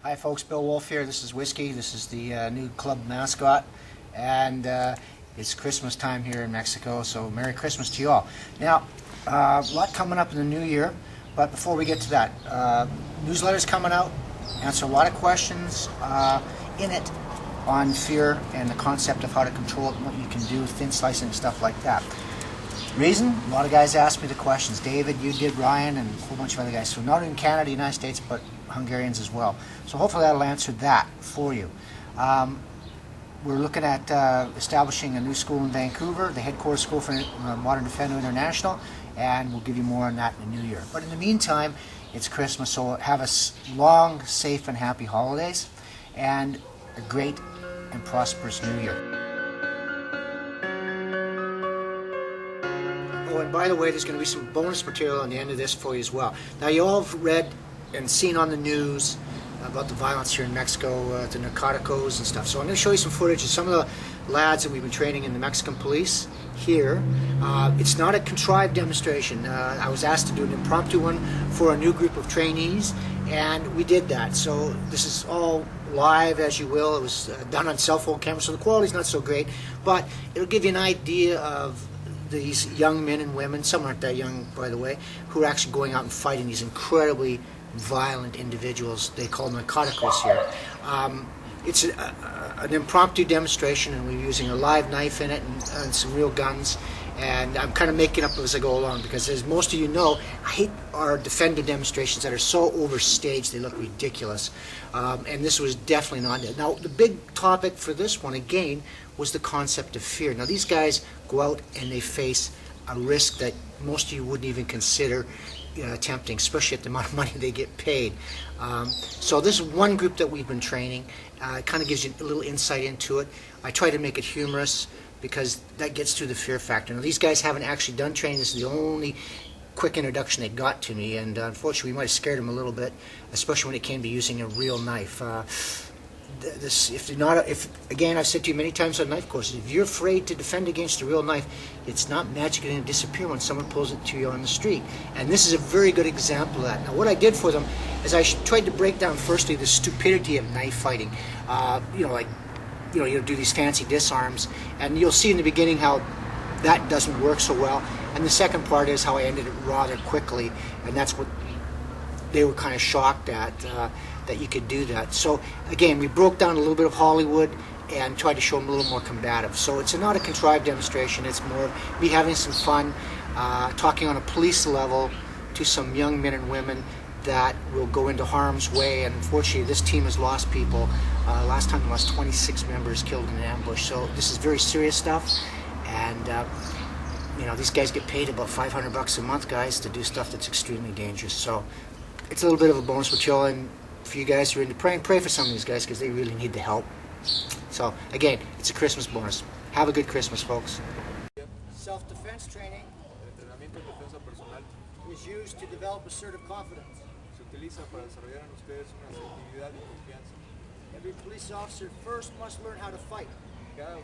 Hi folks, Bill Wolfe here. This is Whiskey. This is the new club mascot, and it's Christmas time here in Mexico, so Merry Christmas to you all. Now, a lot coming up in the new year, but before we get to that, newsletter's coming out, answer a lot of questions in it on fear and the concept of how to control it and what you can do, thin slicing and stuff like that. Reason? A lot of guys ask me the questions. David, you did, Ryan, and a whole bunch of other guys. So not in Canada, the United States, but Hungarians as well. So hopefully that'll answer that for you. We're looking at establishing a new school in Vancouver, the headquarters school for Modern Defendo International, and we'll give you more on that in the new year. But in the meantime, it's Christmas, so have a long, safe, and happy holidays, and a great and prosperous new year. Oh, and by the way, there's going to be some bonus material on the end of this for you as well. Now, you all have read and seen on the news about the violence here in Mexico, the narcoticos and stuff. So I'm going to show you some footage of some of the lads that we've been training in the Mexican police here. It's not a contrived demonstration. I was asked to do an impromptu one for a new group of trainees, and we did that. So this is all live, as you will. It was done on cell phone camera, so the quality's not so great, but it'll give you an idea of these young men and women, some aren't that young by the way, who are actually going out and fighting these incredibly violent individuals. They call them narcoticos here. It's an impromptu demonstration, and we're using a live knife in it and some real guns, and I'm kind of making up as I go along because, as most of you know, I hate our Defender demonstrations that are so overstaged they look ridiculous, and this was definitely not it. Now, the big topic for this one, again, was the concept of fear. Now, these guys go out and they face a risk that most of you wouldn't even consider attempting, especially at the amount of money they get paid. So this is one group that we've been training. It kind of gives you a little insight into it. I try to make it humorous because that gets through the fear factor. Now, these guys haven't actually done training. This is the only quick introduction they got to me, and unfortunately we might have scared them a little bit, especially when it came to using a real knife. Again, I've said to you many times on knife courses, if you're afraid to defend against a real knife, it's not magically going to disappear when someone pulls it to you on the street. And this is a very good example of that. Now, what I did for them is I tried to break down firstly the stupidity of knife fighting. You do these fancy disarms, and you'll see in the beginning how that doesn't work so well. And the second part is how I ended it rather quickly, and that's what they were kind of shocked at, that you could do that. So again, we broke down a little bit of Hollywood and tried to show them a little more combative. So it's not a contrived demonstration, it's more me having some fun, talking on a police level to some young men and women that will go into harm's way. And unfortunately, this team has lost people. Last time we lost 26 members killed in an ambush. So this is very serious stuff, and these guys get paid about $500 a month, guys, to do stuff that's extremely dangerous. So it's a little bit of a bonus material, and for you guys who are into praying, pray for some of these guys because they really need the help. So again, it's a Christmas bonus. Have a good Christmas, folks. Self-defense training is used to develop assertive confidence. Every police officer first must learn how to fight. Because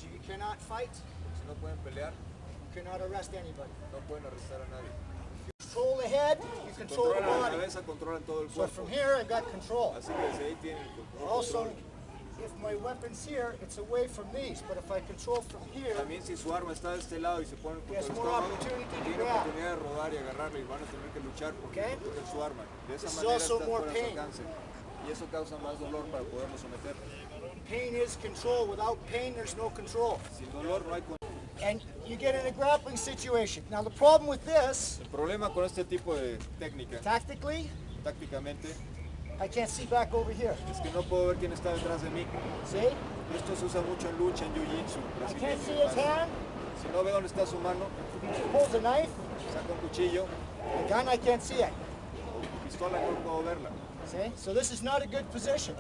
you cannot fight, you cannot arrest anybody. Control the head, you control the body. So from here, I've got control. Also, if my weapon's here, it's away from these. But if I control from here, there's more opportunity to grab. Okay? This is also more pain. Pain is control. Without pain, there's no control. And you get in a grappling situation. Now, the problem with this, tácticamente, I can't see back over here. See? I can't see his hand. If he pulls a knife, the gun, I can't see it. See? So this is not a good position.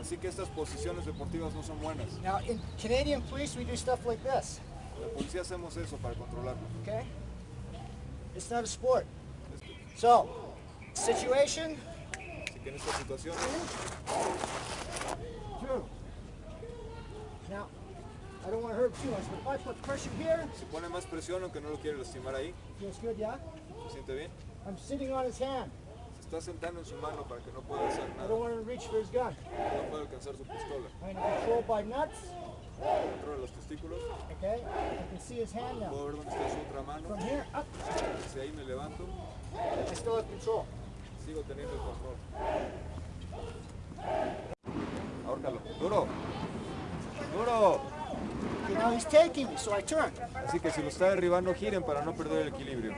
Now, in Canadian police, we do stuff like this. Okay? It's not a sport. So, situation. True. Now, I don't want to hurt too much, but if I put pressure here. Feels good, yeah? I'm sitting on his hand. está sentando en su mano para que no pueda hacer I nada. don't want him to reach for his gun. No puede alcanzar su pistola. I'm controlled by nuts. Controla los testículos. Okay, I can see his hand now. Puedo ver dónde está su otra mano. From here up, Desde ahí me levanto. I still have control. Sigo teniendo el control. Ahórcalo. Duro. Duro. Okay, now he's taking me, so I turn. Así que si lo está derribando, giren para no perder el equilibrio.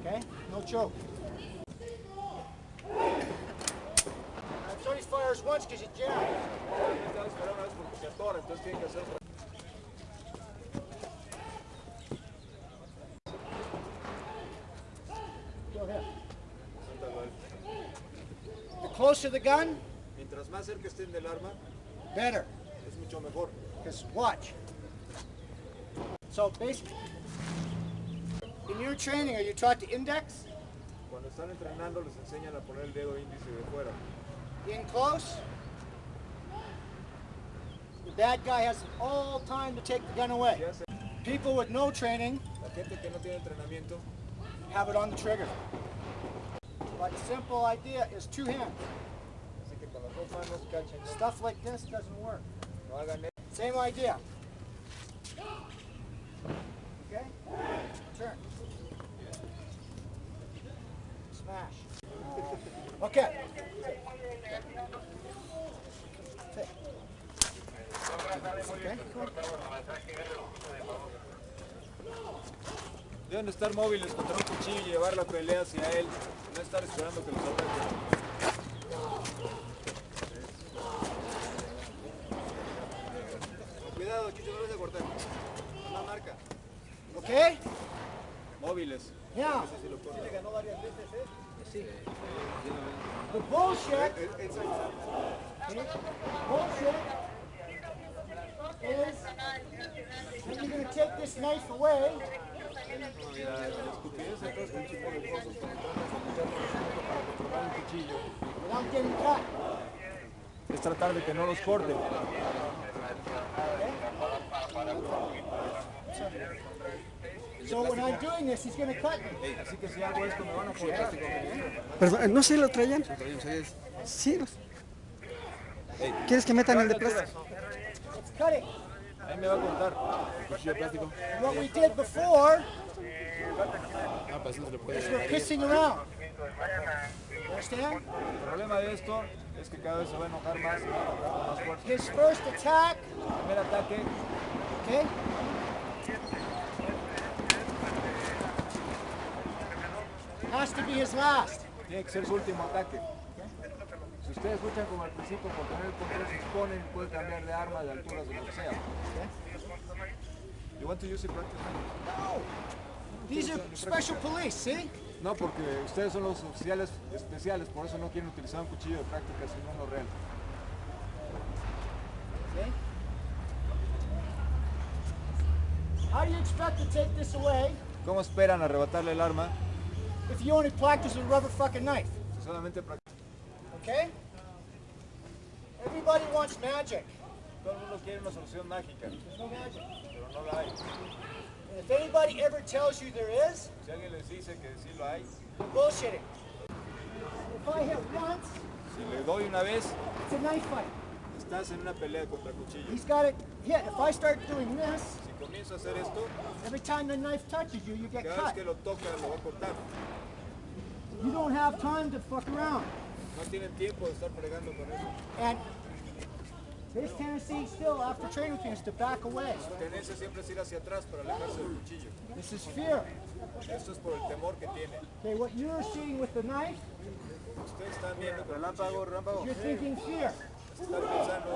Okay, no choke. So he fires once because you jam. Estaba esperando una vez porque se atora, entonces tienen que hacer otra. Go ahead. The closer the gun, Mientras más cerca estén del arma, better. es mucho mejor. Because watch. So basically, in your training, are you taught to index? Cuando están entrenando les enseñan a poner el dedo índice de fuera. In close? The bad guy has all time to take the gun away. ¿Qué hace? People with no training La gente que no tiene entrenamiento have it on the trigger. But the simple idea is two hands. así que con las dos manos cachen, Stuff like this doesn't work. no hagan eso. Same idea. Okay? Turn. Smash. Okay. Take. Okay, cool. Deben estar móviles contra un cuchillo y llevar la pelea hacia él, no estar esperando que los ataquen. Cuidado, Chucho, no lo vas a cortar. Una marca. Okay? Móviles. Now, Ese sí lo corta. the bullshit, Él sabe. bullshit is when you're going to take this knife away, La estupidez de todos estos tipos de cosas cuando tratan de para controlar un cuchillo without getting cut. es tratar de que no los corten. So when I'm doing this, he's going to cut me. Así que si hago esto me van a cortar. Perdón, no sé, lo traían. Sí. ¿Quieres que metan el de plástico? It's cutting. Ahí me va a cortar. Cuchillo de plástico. What we did before is we're pissing around. You understand? El problema de esto es que cada vez se va a enojar más y va a atacar con más fuerza. His first attack, El primer ataque okay? Has to be his last. tiene que ser su último ataque. Si ustedes luchan como al principio por tener el control, se exponen, pueden cambiar de arma, de alturas, de lo que sea. You want to use it practically? These are special police, see? No, porque ustedes son los oficiales especiales, por eso no quieren utilizar un cuchillo de práctica, sino uno real. See? How do you expect to take this away ¿Cómo esperan arrebatarle el arma if you only practice with a rubber fucking knife? si solamente practican? Okay? Everybody wants magic. Todo el mundo quiere una solución mágica, There's no magic. pero no la hay. And if anybody ever tells you there is, Si alguien les dice que sí lo hay, they're bullshitting. If I hit once, si le doy una vez, it's a knife fight. estás en una pelea contra cuchillos. He's got it hit. If I start doing this, Si comienzo a hacer esto, every time the knife touches you, you get cada vez cut. que lo toca lo va a cortar. You don't have time to fuck around. No tienen tiempo de estar fregando con eso. And his tendency still, after training with me, is to back away. Su tendencia siempre es ir hacia atrás para alejarse del cuchillo. This is fear. Esto es por el temor que tiene. Okay, what you're seeing with the knife, Ustedes están viendo con el cuchillo, you're thinking fear. están pensando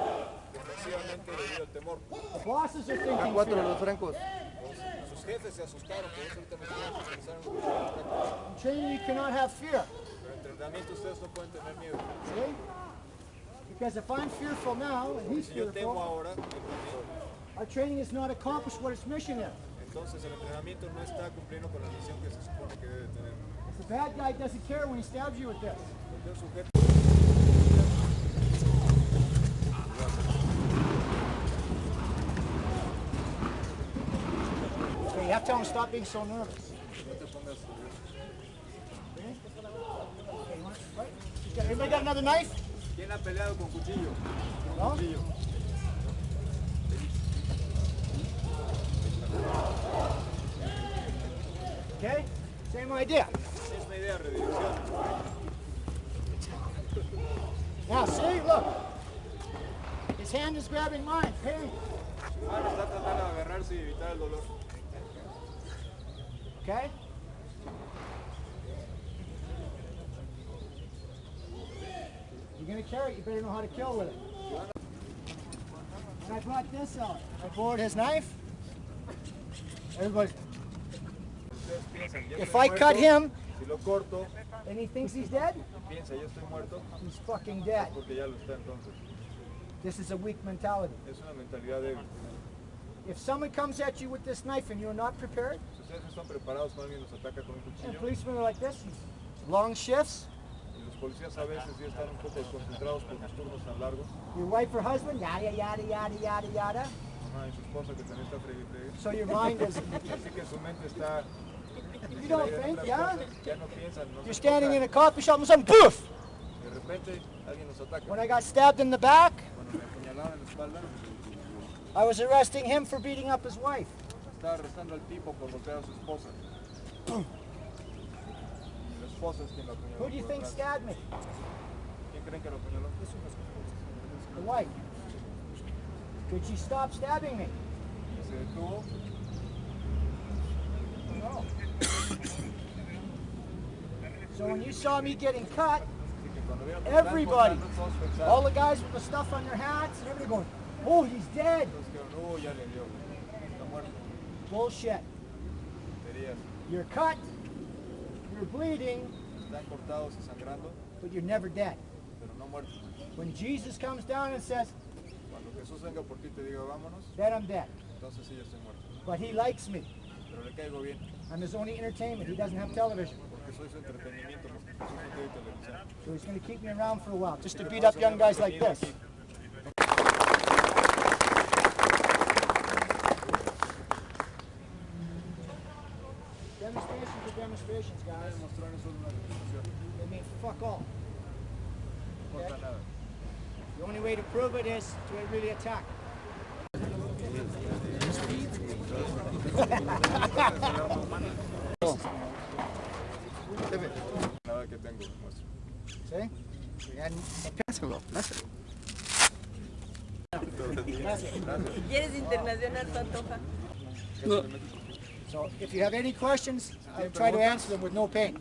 defensivamente debido al temor. The bosses are thinking Cuatro fear. los francos. Sus jefes se asustaron, por eso ahorita me quieren utilizar un cuchillo de práctica. In training, you cannot have fear. Pero en entrenamiento ustedes no pueden tener miedo. See? Because if I'm fearful now, and he's Si yo temo fearful, ahora, our training has not accomplished what its mission is. entonces el entrenamiento no está cumpliendo con la misión que se supone que debe tener. The bad guy doesn't care when he stabs you with this. Porque un sujeto Okay, you have to tell him to stop being so nervous. No te pongas nervioso. Everybody got another knife? ¿Quién ha peleado con cuchillo? Con ¿No? cuchillo. Okay, same idea. Misma idea, redirección. Now see, look. His hand is grabbing mine. Pain. Su mano está tratando de agarrarse y evitar el dolor. Okay? You're gonna carry it, you better know how to kill with it. When I brought this out, I borrowed his knife. Everybody, Ustedes piensan, ya if estoy I muerto, cut him si lo corto, and he thinks he's dead, y piensa, ya estoy muerto, he's fucking dead. porque ya lo está entonces. This is a weak mentality. Es una mentalidad débil. If someone comes at you with this knife and you're not prepared, Si ustedes no están preparados cuando alguien los ataca con un and cuchillo, policemen are like this, long shifts, y los policías a veces ya están un poco desconcentrados por los turnos tan largos, your wife or husband, yada, yada, yada, yada, yada. mamá y su esposa que también está fregue y fregue, So your mind is, así que su mente está you don't distraída en think, otras yeah? cosas, ya no piensan, no You're se standing in a enfocan. coffee shop and sudden, poof! De repente alguien los ataca. When I got stabbed in the back, Cuando me apuñalaron en la espalda, I was arresting him for beating up his wife. estaba arrestando al tipo por golpear a su esposa. Y la esposa es quien lo apuñaló. Who do you por think atrás. stabbed me? ¿Quién creen que lo apuñaló? The wife. Could she stop stabbing me? Se detuvo. No. So when you saw me getting cut, Así que cuando vieron que everybody, estaban cortando, todos pensaron, all the guys with the stuff on their hats, and everybody going, oh, he's dead. todos dijeron, ya le dio, está muerto. Bullshit. Tonterías. You're cut, you're bleeding, Están cortados y sangrando, but you're never dead. pero no muertos. When Jesus comes down and says, Cuando Jesús venga por ti y te diga vámonos, then I'm dead. entonces sí, ya estoy muerto. But he likes me. Pero le caigo bien, I'm his only entertainment. He doesn't have television. porque soy su entretenimiento, porque Jesús no tiene televisión. So he's going to keep me around for a while, just to beat up young guys like this. Demonstrations are demonstrations, guys. Demostraron solo una demostración, They mean fuck all. no importa nada. The only way to prove it is to really attack. Nada que tengo, muestro. See? And Pásalo, pásalo. Gracias. ¿Quieres internacional, Pantoja? so if you have any questions, I'll try to answer them with no pain.